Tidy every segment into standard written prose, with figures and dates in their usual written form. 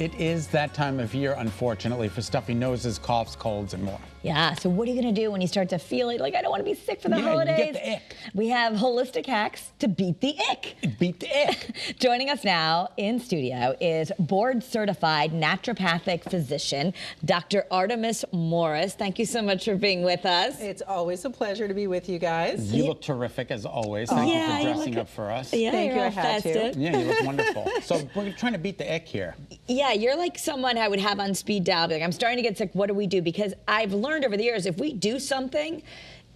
It is that time of year, unfortunately, for stuffy noses, coughs, colds, and more. Yeah, so what are you going to do when you start to feel it? Like, I don't want to be sick for the holidays. You get the ick. We have holistic hacks to beat the ick. Beat the ick. Joining us now in studio is board-certified naturopathic physician, Dr. Artemis Morris. Thank you so much for being with us. It's always a pleasure to be with you guys. You look terrific, as always. Thank you for dressing up for us. Yeah, Thank you, all I had to. festive. Yeah, you look wonderful. So we're trying to beat the ick here. Yeah, you're like someone I would have on speed dial. Be like, I'm starting to get sick. What do we do? Because I've learned over the years, if we do something,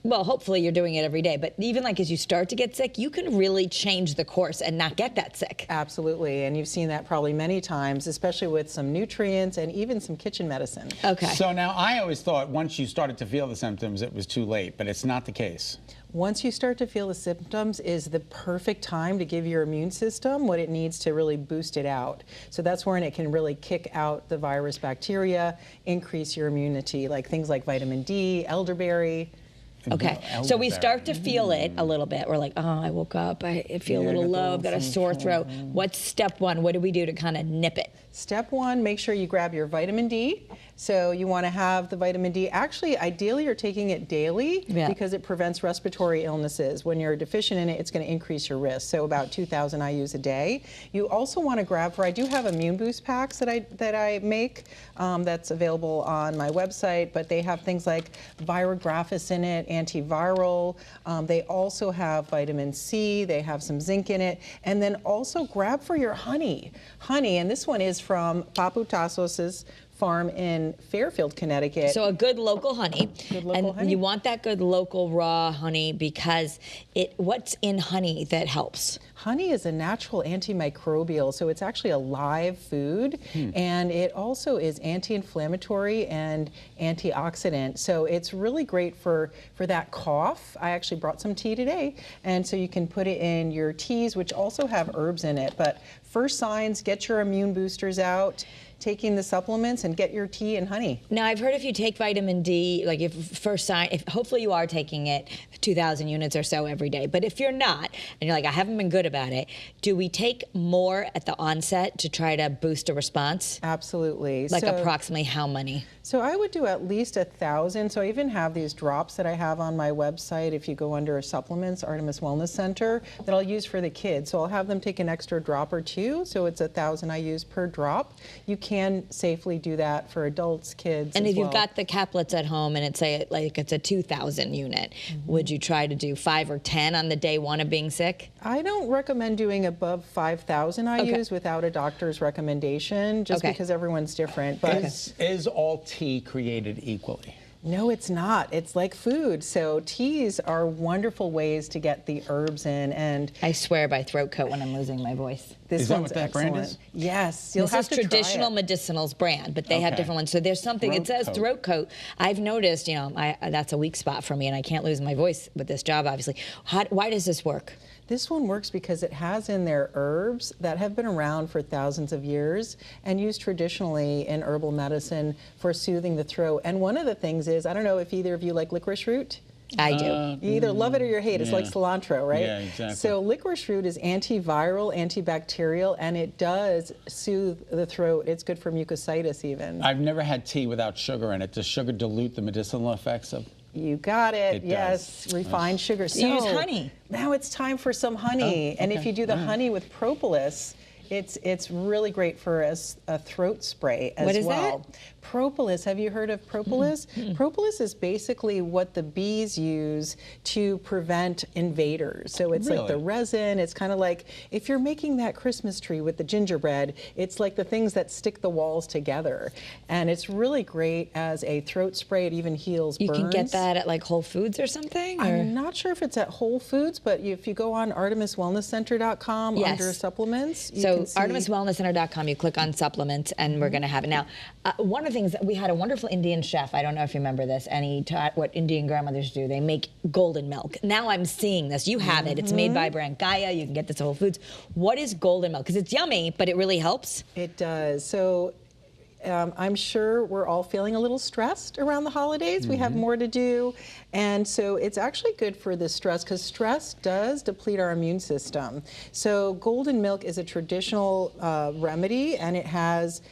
well, hopefully you're doing it every day, but even like as you start to get sick, you can really change the course and not get that sick. Absolutely, and you've seen that probably many times, especially with some nutrients and even some kitchen medicine. Okay. So now I always thought once you started to feel the symptoms, it was too late, but it's not the case. Once you start to feel the symptoms is the perfect time to give your immune system what it needs to really boost it out. So that's when it can really kick out the virus, bacteria, increase your immunity, like things like vitamin D, elderberry. Okay, so we start to feel it a little bit. We're like, oh, I woke up, I feel a little low, I've got a sore throat. What's step one? What do we do to kind of nip it? Step one, make sure you grab your vitamin D. So you want to have the vitamin D. Actually, ideally, you're taking it daily because it prevents respiratory illnesses. When you're deficient in it, it's going to increase your risk. So about 2,000 IUs a day. You also want to grab, I do have immune boost packs that I make that's available on my website, but they have things like Virographis in it, antiviral. They also have vitamin C. They have some zinc in it. And then also grab for your honey. Honey, and this one is from Papu Tassos's farm in Fairfield, Connecticut. So a good local honey. Good local honey. You want that good local raw honey because what's in honey that helps? Honey is a natural antimicrobial, so it's actually a live food, and it also is anti-inflammatory and antioxidant. So it's really great for that cough. I actually brought some tea today, and so you can put it in your teas, which also have herbs in it. But first signs, get your immune boosters out, taking the supplements, and get your tea and honey. Now, I've heard if you take vitamin D, like hopefully you are taking it 2,000 units or so every day, but if you're not, and you're like, I haven't been good about it, do we take more at the onset to try to boost a response? Absolutely. Like approximately how many? So I would do at least 1,000. So I even have these drops that I have on my website, if you go under supplements, Artemis Wellness Center, that I'll use for the kids. So I'll have them take an extra drop or two, so it's 1,000 I use per drop. You can safely do that for adults, kids, and as if well. you've got the caplets at home and it's a 2,000 unit, would you try to do 5 or 10 on the day one of being sick? I don't recommend doing above 5,000 IUs without a doctor's recommendation, just because everyone's different. But Is all tea created equally? No, it's not. It's like food. So teas are wonderful ways to get the herbs in. And I swear by throat coat when I'm losing my voice. This that one's what that excellent. brand is? Yes, you'll This have is to try traditional it. medicinals brand, but they have different ones. So there's something, it says throat coat. I've noticed, that's a weak spot for me, and I can't lose my voice with this job, obviously. Why does this work? This one works because it has in there herbs that have been around for thousands of years and used traditionally in herbal medicine for soothing the throat. And one of the things is, I don't know if either of you like licorice root. I do. You either love it or you hate it. It's like cilantro, right? Yeah, exactly. So licorice root is antiviral, antibacterial, and it does soothe the throat. It's good for mucositis even. I've never had tea without sugar in it. Does sugar dilute the medicinal effects of? You got it. It yes, does. refined sugar. So use honey. Now it's time for some honey. And if you do the honey with propolis, it's really great for a throat spray as well. What is that? Propolis. Have you heard of propolis? Propolis is basically what the bees use to prevent invaders. So it's like the resin. It's kind of like if you're making that Christmas tree with the gingerbread, it's like the things that stick the walls together. And it's really great as a throat spray. It even heals burns. You can get that at like Whole Foods or something? Or? I'm not sure if it's at Whole Foods, but if you go on ArtemisWellnessCenter.com under supplements, you can see. ArtemisWellnessCenter.com, you click on supplements, and we're going to have it. Now, one of the things that we had a wonderful Indian chef, I don't know if you remember this, and he taught what Indian grandmothers do. They make golden milk. Now I'm seeing this. You have it. It's made by brand Gaia. You can get this at Whole Foods. What is golden milk? Because it's yummy, but it really helps. It does. So I'm sure we're all feeling a little stressed around the holidays. We have more to do. And so it's actually good for the stress because stress does deplete our immune system. So golden milk is a traditional remedy, and it has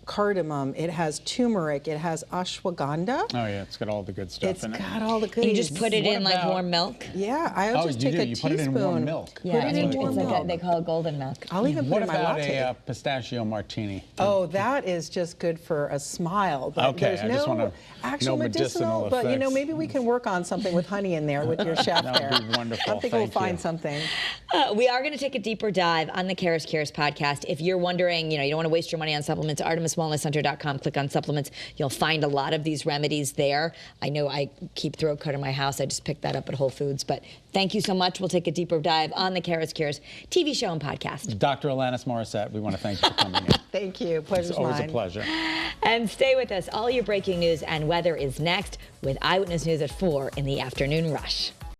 cardamom, it has turmeric, it has ashwagandha. Oh yeah, it's got all the good stuff It's in it. got all the goodies. You just put it in like warm milk? Yeah, I'll just take a You teaspoon. put it in warm milk. Yeah, Put it in warm it's like milk. they call it golden milk. I'll even put What it in my about latte. a pistachio martini? Oh, that is just good for a smile. But Okay, there's I just no wanna actual know medicinal but you know, effects. maybe we can work on something with honey in there with your chef That there. would be wonderful. I think we'll Thank you. find something. We are going to take a deeper dive on the Caris Cares podcast. If you're wondering, you don't want to waste your money on supplements, ArtemisWellnessCenter.com, click on supplements. You'll find a lot of these remedies there. I know I keep throat coat in my house. I just picked that up at Whole Foods. But thank you so much. We'll take a deeper dive on the Caris Cares TV show and podcast. Dr. Artemis Morris, we want to thank you for coming in. Thank you. Pleasure's It's always mine. a pleasure. And stay with us. All your breaking news and weather is next with Eyewitness News at 4 in the afternoon rush.